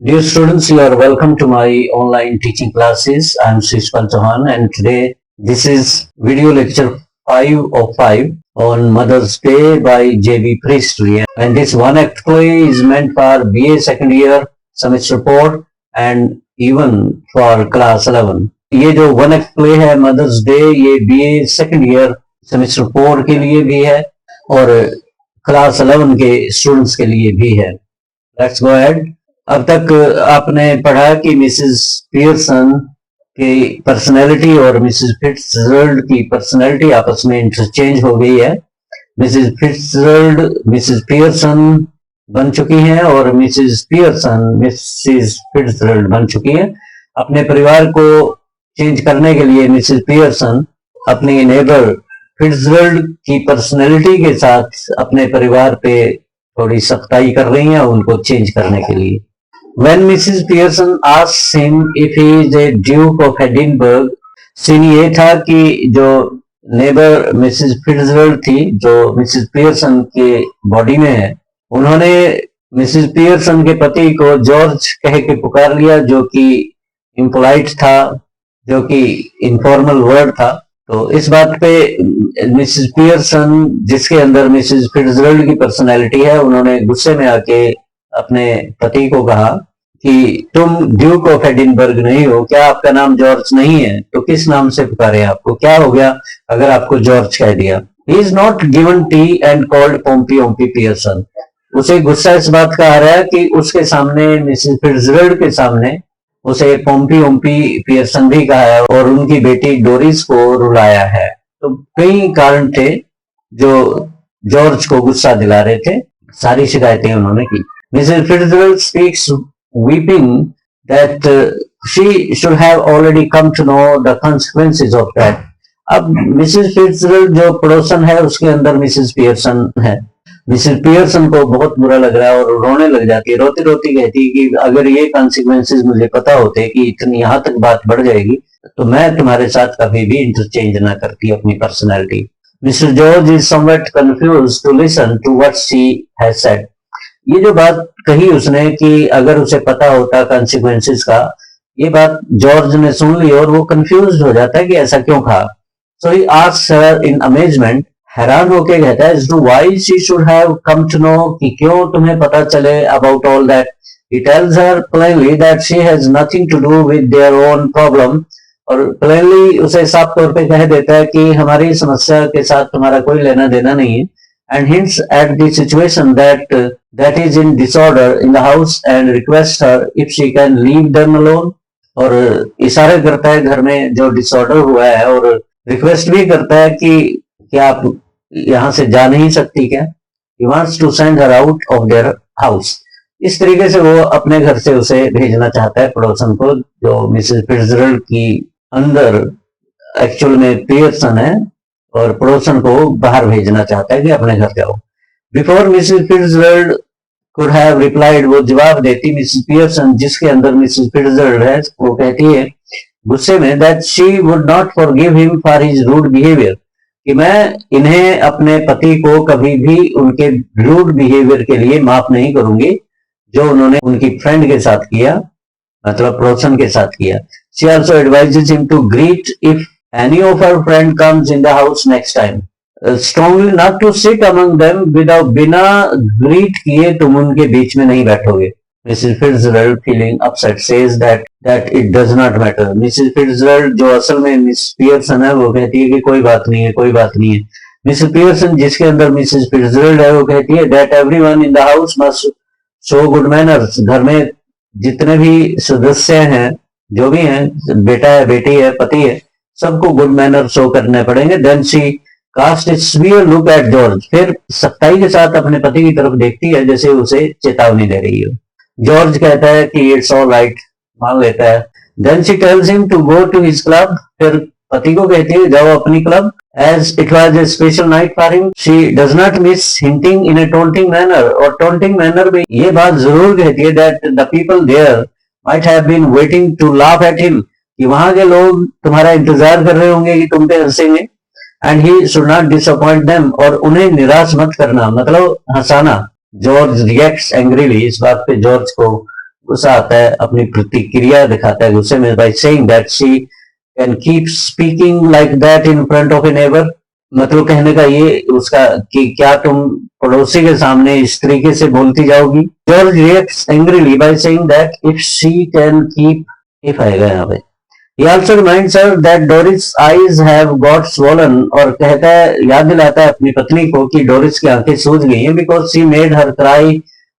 Dear students, you are welcome to my online teaching classes. I am Shishpal Chauhan and today this is video lecture 5 of 5 on Mother's Day by J.B. Priestley. And this one act play is meant for BA second year, semester 4 and even for class 11. ये जो one act play है mother's day ये BA second year semester 4 के लिए भी है और class 11 के स्टूडेंट्स के लिए भी है. Let's go ahead. अब तक आपने पढ़ा कि मिसेस पियर्सन की पर्सनैलिटी और मिसेस फिट्जजेराल्ड की पर्सनैलिटी आपस में इंटरचेंज हो गई है. मिसेस फिट्जजेराल्ड मिसेस पियर्सन बन चुकी हैं और मिसेस पियर्सन मिसेस फिट्जजेराल्ड बन चुकी हैं. अपने परिवार को चेंज करने के लिए मिसेस पियर्सन अपनी नेबर फिट्जजेराल्ड की पर्सनैलिटी के साथ अपने परिवार पे थोड़ी सख्ताई कर रही हैं उनको चेंज करने के लिए. When Mrs. Pearson asks him if he is a Duke of Edinburgh, scene ये था कि जो नेबर मिसेस फिट्जजेराल्ड थी जो मिसेस पियर्सन के बॉडी में है, उन्होंने मिसेस पियर्सन के पति को जॉर्ज कह के पुकार लिया जो कि इम्पोलाइट था, जो कि इनफॉर्मल वर्ड था. तो इस बात पे मिसेस पियर्सन जिसके अंदर मिसेस फिट्जजेराल्ड की पर्सनैलिटी है, उन्होंने गुस्से में आके अपने पति को कहा कि तुम ड्यूक ऑफ एडिनबर्ग नहीं हो, क्या आपका नाम जॉर्ज नहीं है? तो किस नाम से पुकारे आपको? क्या हो गया अगर आपको जॉर्ज कह दिया? He is not given T and called पोम्पी ओम्पी Pearson. उसे गुस्सा इस बात का आ रहा है कि उसके सामने मिसेस फिट्जजेराल्ड के सामने उसे पोम्पी ओम्पी पियर्सन भी कहा है और उनकी बेटी डोरिस को रुलाया है. तो कई कारण थे जो जॉर्ज को गुस्सा दिला रहे थे. सारी शिकायतें उन्होंने की. Mrs. Fitzgerald speaks weeping that she should have already come to know the consequences of that. अब मिसेस फिट्जजेराल्ड जो पड़ोसन है उसके अंदर मिसेस पियर्सन है. मिसेस पियर्सन को बहुत बुरा लग रहा है और रोने लग जाती है. रोती रोती कहती है कि अगर ये कॉन्सिक्वेंसेस मुझे पता होते कि इतनी यहाँ तक बात बढ़ जाएगी तो मैं तुम्हारे साथ कभी भी इंटरचेंज ना करती अपनी personality. Mister George is somewhat confused to listen to what she has said. ये जो बात कही उसने कि अगर उसे पता होता कॉन्सिक्वेंसेस का, ये बात जॉर्ज ने सुन ली और वो कंफ्यूज हो जाता है कि ऐसा क्यों कहा. सो ही आस्क्स हर इन अमेजमेंट, हैरान होके कहता है, as to why she should have come to know, कि क्यों तुम्हें पता चले about all that. He tells her plainly that she has nothing to do with their own problem, और plainly उसे साफ तौर पे कह देता है कि हमारी समस्या के साथ तुम्हारा कोई लेना देना नहीं है. And hints at the situation that is in disorder in the house and requests her if she can leave them alone. और इशारा करता है घर में जो डिसऑर्डर हुआ है और रिक्वेस्ट भी करता है कि क्या आप यहाँ से जा नहीं सकती क्या? He wants to send her out of their house. इस तरीके से वो अपने घर से उसे भेजना चाहता है पड़ोसन को जो मिसेस फिट्जजेराल्ड की अंदर एक्चुअल में पियर्सन है और पड़ोसन को बाहर भेजना चाहता है कि अपने घर जाओ. Before Mrs Fitzgerald could have replied, वो जवाब देती मिसेस पियर्सन जिसके अंदर मिसेस फिट्जजेराल्ड है, वो कहती है गुस्से में that she would not forgive him for his rude behaviour, कि मैं इन्हें अपने पति को कभी भी उनके रूड बिहेवियर के लिए माफ नहीं करूंगी जो उन्होंने उनकी फ्रेंड के साथ किया, मतलब पड़ोसन के साथ किया. She also advises him to greet if any of her friend comes in the house next time, strongly not to sit among them without बिना ग्रीट किए तुम उनके बीच में नहीं बैठोगे. Mrs. Fitzgerald feeling upset says that it does not matter. Mrs. Fitzgerald जो असल में मिस पियर्सन है वो कहती है कि कोई बात नहीं है, कोई बात नहीं है. मिसेस पियर्सन जिसके अंदर मिसेस फिट्जजेराल्ड है वो कहती है that everyone in the house must show good manners. घर में जितने भी सदस्य हैं, जो भी हैं, बेटा है, बेटी है, पति है, सबको गुड मैनर शो करने पड़ेंगे. Then she cast a severe look at George. फिर सख्ताई के साथ अपने पति की तरफ देखती है जैसे उसे चेतावनी दे रही है. जॉर्ज कहता है कि इट्स ऑल राइट, मान लेता है. Then she tells him to go to his club. फिर पति को कहती है जाओ अपनी club. As it was a special night for him she does not miss hinting in a taunting manner. और टोंटिंग मैनर में ये बात जरूर कहती है that the people there might have been waiting to laugh at him, कि वहां के लोग तुम्हारा इंतजार कर रहे होंगे कि तुम पे हंसेंगे. And he should not disappoint them, और उन्हें निराश मत करना, मतलब हंसाना. George reacts angrily. इस बात पे जॉर्ज को गुस्सा आता है, अपनी प्रतिक्रिया दिखाता है गुस्से में by saying that she can keep speaking like that in front of A neighbour. मतलब कहने का ये उसका कि क्या तुम पड़ोसी के सामने इस तरीके से बोलती जाओगी। George reacts angrily by saying that if she can keep, if आएगा यहाँ पे। He also reminds her that Doris' eyes have got swollen और कहता है, याद दिलाता है अपनी पत्नी को कि डोरिस की आंखें सूज गई हैं because she made her cry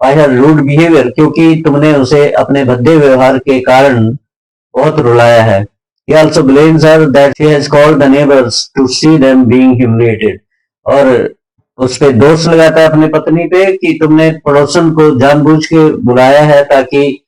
by her rude behavior, क्योंकि तुमने उसे अपने भद्दे व्यवहार के कारण बहुत रुलाया है। He also blames her that she has called the neighbors to see them being humiliated और उस पे दोष लगाता है अपनी पत्नी पे कि तुमने पड़ोसन को जानबूझ के बुलाया है ताकि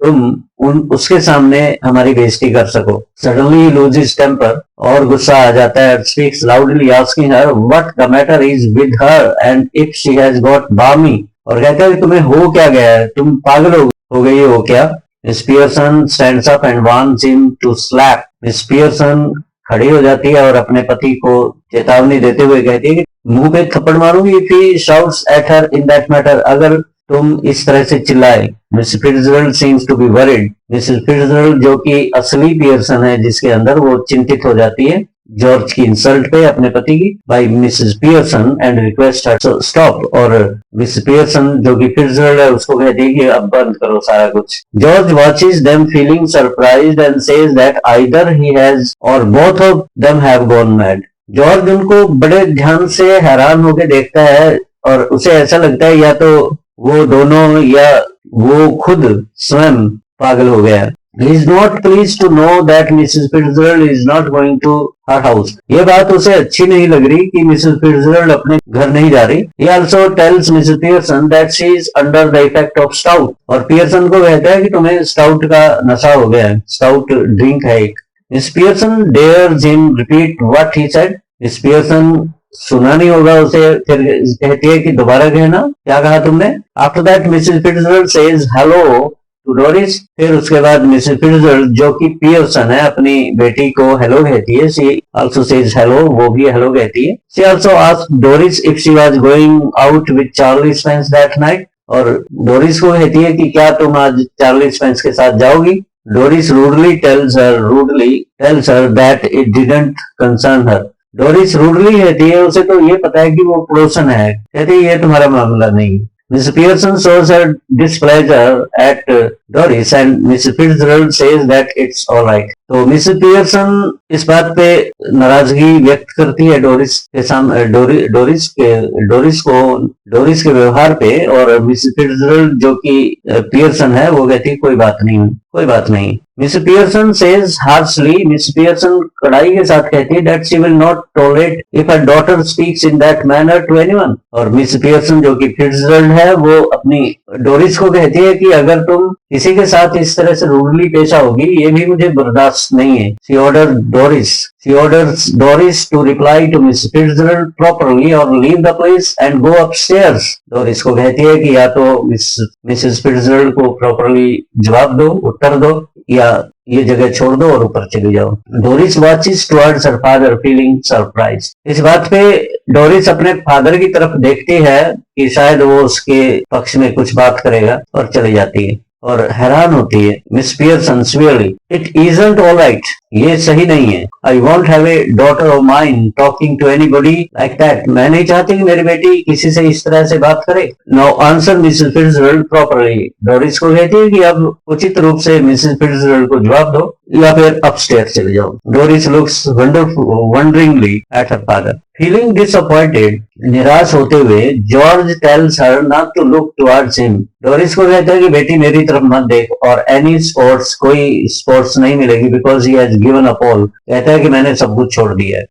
तुम उसके सामने हमारी बेइज्जती कर सको। सडनली लूजेस टेम्पर और गुस्सा आ जाता है। Speaks loudly asking her what the matter is with her and if she has got बामी और कहता है तुम्हें हो क्या गया है, तुम पागल हो गई हो क्या। Miss Pearson stands up and warns him to slap. Miss Pearson खड़ी हो जाती है और अपने पति को चेतावनी देते हुए कहती है कि मुंह पे थप्पड़ मारूंगी if he shouts at her in that matter, अगर तुम इस तरह से चिल्लाए। Miss Fitzgerald seems to be worried. Mrs Fitzgerald जो कि असली पियर्सन है जिसके अंदर, वो चिंतित हो जाती है जॉर्ज की इंसल्ट पे अपने पति की by Mrs Pearson and request her stop. और मिस पियर्सन जो कि फिट्जजेराल्ड है उसको कहती है कि अब बंद करो सारा कुछ। George watches them feeling surprised and says that either he has और both of them have gone mad. George उनको बड़े ध्यान से हैरान होकर देखता है और उसे ऐसा लगता है या तो वो दोनों या वो खुद स्वयं पागल हो गया। He is not pleased to know that Mrs. Fitzgerald is not going to her house. ये बात उसे अच्छी नहीं लग रही कि मिसेस फिट्जजेराल्ड अपने घर नहीं जा रही। He also tells Mrs. Pearson that she is under the effect of stout और पियर्सन को कहता है कि तुम्हें स्टाउट का नशा हो गया है, स्टाउट ड्रिंक है एक। Miss Pearson dares him repeat what he said. Miss Pearson सुना नहीं होगा उसे, फिर कहती है कि दोबारा कहना, क्या कहा तुमने। After that Mrs Fitzgerald says hello to Doris. फिर उसके बाद मिसेस फिट्जजेराल्ड जो कि पियर्सन है अपनी बेटी को हेलो कहती है। शी आल्सो सेज हेलो, वो भी हेलो कहती है। She also asked Doris if she was going out with Charlie Spence that night और डोरिस को कहती है कि क्या तुम आज चार्ली स्पेंस के साथ जाओगी। Doris rudely tells her that it didn't concern her. Doris rudely कहती है उसे तो ये पता है कि वो पड़ोसन है, कहती है ये तुम्हारा मामला नहीं। Miss Pearson shows her displeasure at Doris and Miss Fitzgerald says that it's all right. तो मिस पियर्सन इस बात पे नाराजगी व्यक्त करती है डोरिस के सामने, डोरिस के व्यवहार पे, और मिस फिट्जजेराल्ड जो कि पियर्सन है वो कहती है कोई बात नहीं। Miss Pearson says harshly, miss Pearson कड़ाई के साथ कहती है that she will not tolerate if her daughter speaks in that manner to anyone. और मिस पियर्सन जो कि फिट्जजेराल्ड है वो अपनी डोरिस को कहती है कि अगर तुम किसी के साथ इस तरह से रूडली पेश आओगी ये भी मुझे बर्दाश्त नहीं है। She orders Doris to reply to Miss Fitzgerald properly or leave the place and go upstairs. Doris को कहती है कि या तो मिसेस फिट्जजेराल्ड को प्रॉपरली जवाब दो, उत्तर दो, या ये जगह छोड़ दो और ऊपर चली जाओ। डोरिस वॉचेस टुवर्ड्स हर फादर फीलिंग सरप्राइज। इस बात पे डोरिस अपने फादर की तरफ देखती है कि शायद वो उसके पक्ष में कुछ बात करेगा और चली जाती है और हैरान होती है। Miss Pearson severely, it isn't all right, ये सही नहीं है। I won't have a daughter of mine talking to anybody like that. मैं नहीं चाहती कि मेरी बेटी किसी से इस तरह से बात करे। Now answer Mrs Fitzgerald properly. Doris को कहती है कि अब उचित रूप से मिसेस फिट्जजेराल्ड को जवाब दो या फिर अपस्टेयर चले जाओ। Doris looks wonderingly at her father. Feeling disappointed, निराश होते हुए, George tells her not to look towards him. Doris को कहता है कि बेटी मेरी तरफ मत देख और एनी स्पोर्ट्स, कोई स्पोर्ट्स नहीं मिलेगी because he has given up all. कहता है कि मैंने सब कुछ छोड़ दिया है।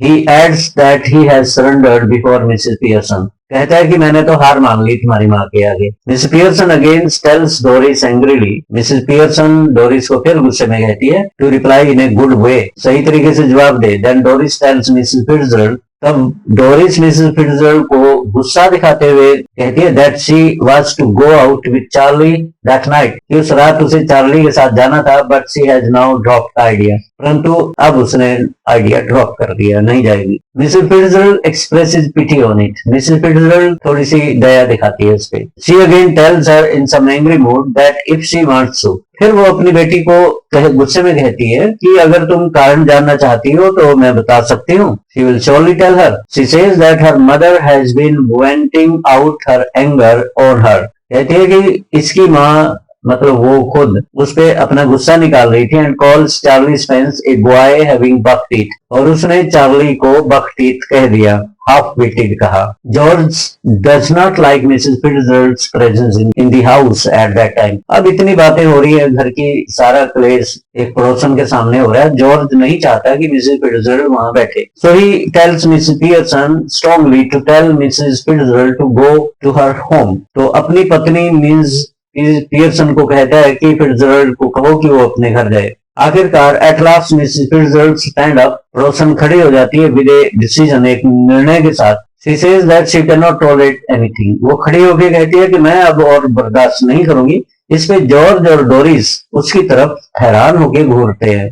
He adds that he has surrendered before Mrs. Pearson. कहता है कि मैंने तो हार मान ली तुम्हारी माँ के आगे। Miss Pearson again tells Doris angrily. Mrs Pearson Doris को फिर गुस्से में कहती है to reply in a good way, सही तरीके से जवाब दे। Then Doris tells Mrs Fitzgerald, तब डोरिस मिसेस फिट्जजेराल्ड को गुस्सा दिखाते हुए कहती है that she was to go out with Charlie that night, कि उस रात उसे चार्ली के साथ जाना था, but she has now dropped idea, परंतु अब उसने आइडिया ड्रॉप कर दिया, नहीं जाएगी। Mrs Fitzgerald expresses pity on it, Mrs Fitzgerald थोड़ी सी दया दिखाती है उस पे। She again tells her in some angry mood that if she wants to, फिर वो अपनी बेटी को गुस्से में कहती है कि अगर तुम कारण जानना चाहती हो तो मैं बता सकती हूँ। She will surely tell her. She says that her mother has been venting out her anger on her. कहती है कि इसकी माँ मतलब वो खुद उस पे अपना गुस्सा निकाल रही थी, and calls Charlie Spence a boy having buck teeth, और उसने चार्ली को बक टीथ कह दिया, हाफ विटेड कहा। George does not like Mrs Fitzgerald's presence in the house at that time. अब इतनी बातें हो रही है, घर की सारा क्लेश एक पड़ोसन के सामने हो रहा है, जॉर्ज नहीं चाहता कि मिसेस फिट्जरल्ड वहां बैठे। So he tells Mrs Pearson strongly to tell Mrs Fitzgerald to go to her home. तो अपनी पत्नी मींस पियर्सन को कहता है कि फिट्जरल्ड को कहो कि वो अपने घर जाए। आखिरकार at last Mrs Fitzgerald stand up, पड़ोसन खड़ी हो जाती है विद ए डिसीजन, एक निर्णय के साथ। She says that she can not tolerate anything, वो खड़ी होकर कहती है कि मैं अब और बर्दाश्त नहीं करूंगी। इस पे जॉर्ज और डोरिस उसकी तरफ हैरान होकर घूरते हैं।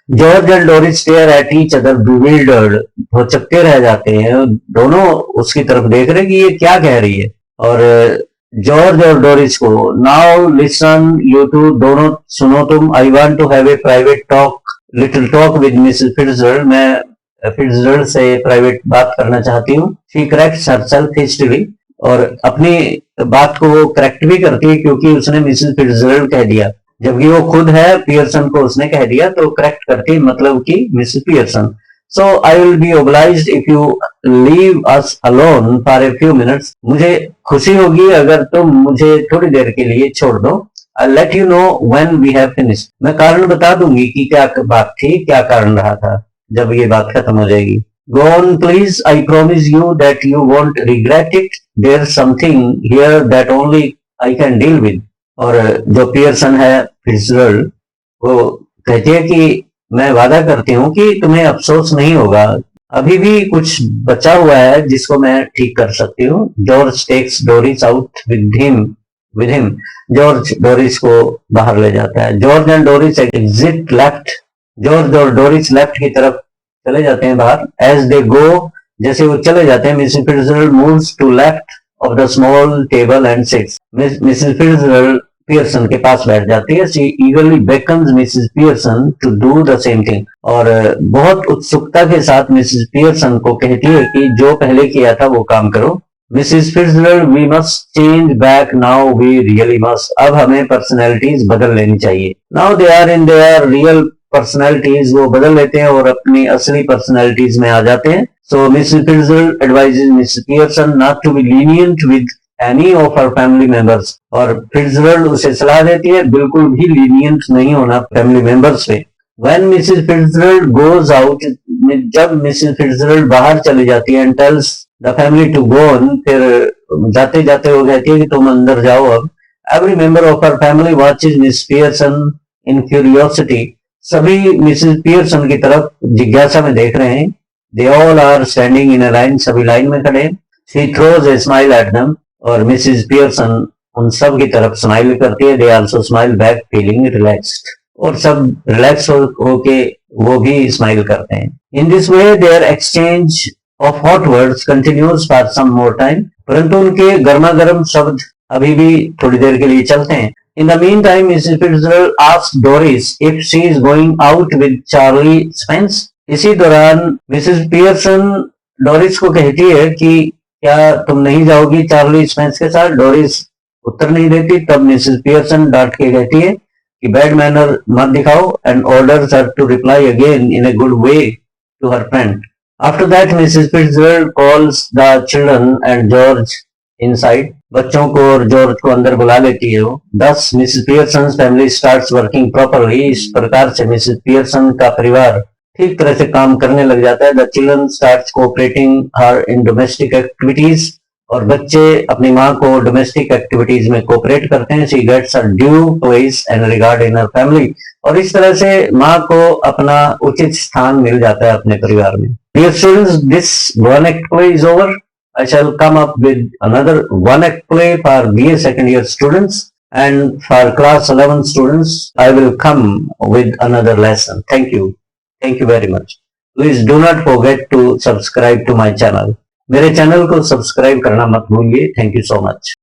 George and Doris stare at each other bewildered, वो चक्के रह जाते हैं, दोनों उसकी तरफ देख रहे कि ये क्या कह रही है। और जॉर्ज और डोरिस को, नाउ लिसन यू टू, दोनों सुनो तुम, I want to have a private talk, little talk with Mrs Fitzgerald, मैं फिट्जरल्ड से प्राइवेट बात करना चाहती हूँ। शी करेक्ट्स हरसेल्फ हिस्टरी, और अपनी बात को वो करेक्ट भी करती है क्योंकि उसने मिसेस फिट्जरल्ड कह दिया, जबकि वो खुद है पियर्सन को उसने कह दिया, तो करेक्ट करती है मतलब कि Mrs Pearson. So I will be obliged if you leave us alone for a few minutes. मुझे खुशी होगी अगर तुम मुझे थोड़ी देर के लिए छोड़ दो। I'll let you know when we have finished. मैं कारण बता दूंगी कि क्या बात थी, क्या कारण रहा था, जब ये बात खत्म हो जाएगी। Go on please, I promise you that you won't regret it. There's something here that only I can deal with. और जो पियर्सन है फिट्जरल्ड, वो कहती है कि मैं वादा करती हूँ कि तुम्हें अफसोस नहीं होगा, अभी भी कुछ बचा हुआ है जिसको मैं ठीक कर सकती हूँ। George takes Doris out with him, George Doris को बाहर ले जाता है। George and Doris exit left, George और डोरिस लेफ्ट की तरफ चले जाते हैं बाहर। एज दे गो, जैसे वो चले जाते हैं, Mrs Fitzgerald moves to left of the small table and sits, Mrs Fitzgerald Pearson के पास बैठ जाती है। She eagerly beckons Mrs Pearson to do the same thing, और बहुत उत्सुकता के साथ मिसेस पियर्सन को कहती है कि जो पहले किया था वो काम करो। Mrs Fitzgerald, we must change back now, we really must, अब हमें पर्सनैलिटीज बदल लेनी चाहिए। Now they are in their real personalities, वो बदल लेते हैं और अपनी असली पर्सनैलिटीज में आ जाते हैं। So Mrs Fitzgerald advises Mrs Pearson not to be lenient with any of her family members, और फिट्जरल्ड उसे सलाह देती है बिल्कुल भी लीनियंट नहीं होना फैमिली मेंबर्स पे। When Mrs Fitzgerald goes out, जब मिसेस फिट्जरल्ड बाहर चली जाती है, and tells the family to go on, फिर जाते जाते वो कहती है कि तुम अंदर जाओ अब। Every member of her family watches miss Pearson in curiosity, सभी मिसेस पियर्सन की तरफ जिज्ञासा में देख रहे हैं। They all are standing in a line, सभी लाइन में खड़े हैं। She throws a smile at them, और मिसेस पियर्सन उन सब की तरफ स्माइल करती है। They also smile back feeling relaxed, और सब रिलैक्स होके वो भी स्माइल करते हैं। In this way there exchange of hot words continues for some more time, परंतु उनके गर्मा गर्म शब्द अभी भी थोड़ी देर के लिए चलते हैं। In the mean time Mrs Fitzgerald asked Doris if she is going out with Charlie Spence, इसी दौरान मिसेस पियर्सन डोरिस को कहती है कि क्या तुम नहीं जाओगी चार्ली स्पेंस के साथ। डोरिस उत्तर नहीं देती। तब मिसेस पियर्सन डांट के कहती है कि बैड मैनर मत दिखाओ, and orders her to reply again in a good way to her friend. After that Mrs Fitzgerald calls the children and George inside, बच्चों को और जॉर्ज को अंदर बुला लेती है वो। दस Mrs Pearson family starts working properly, इस प्रकार से मिसेस पियर्सन का परिवार ठीक तरह से काम करने लग जाता है। The children starts cooperating her in domestic activities, और बच्चे अपनी माँ को डोमेस्टिक एक्टिविटीज में कोऑपरेट करते हैं। She gets her due place and regard in her family, और इस तरह से माँ को अपना उचित स्थान मिल जाता है अपने परिवार में। Dear students, this one act play is over. I shall come up with another one act play for BA second year students, and for class 11 students, I will come with another lesson. Thank you. Thank you very much. Please do not forget to subscribe to my channel. मेरे channel को subscribe करना मत भूलिए. Thank you so much.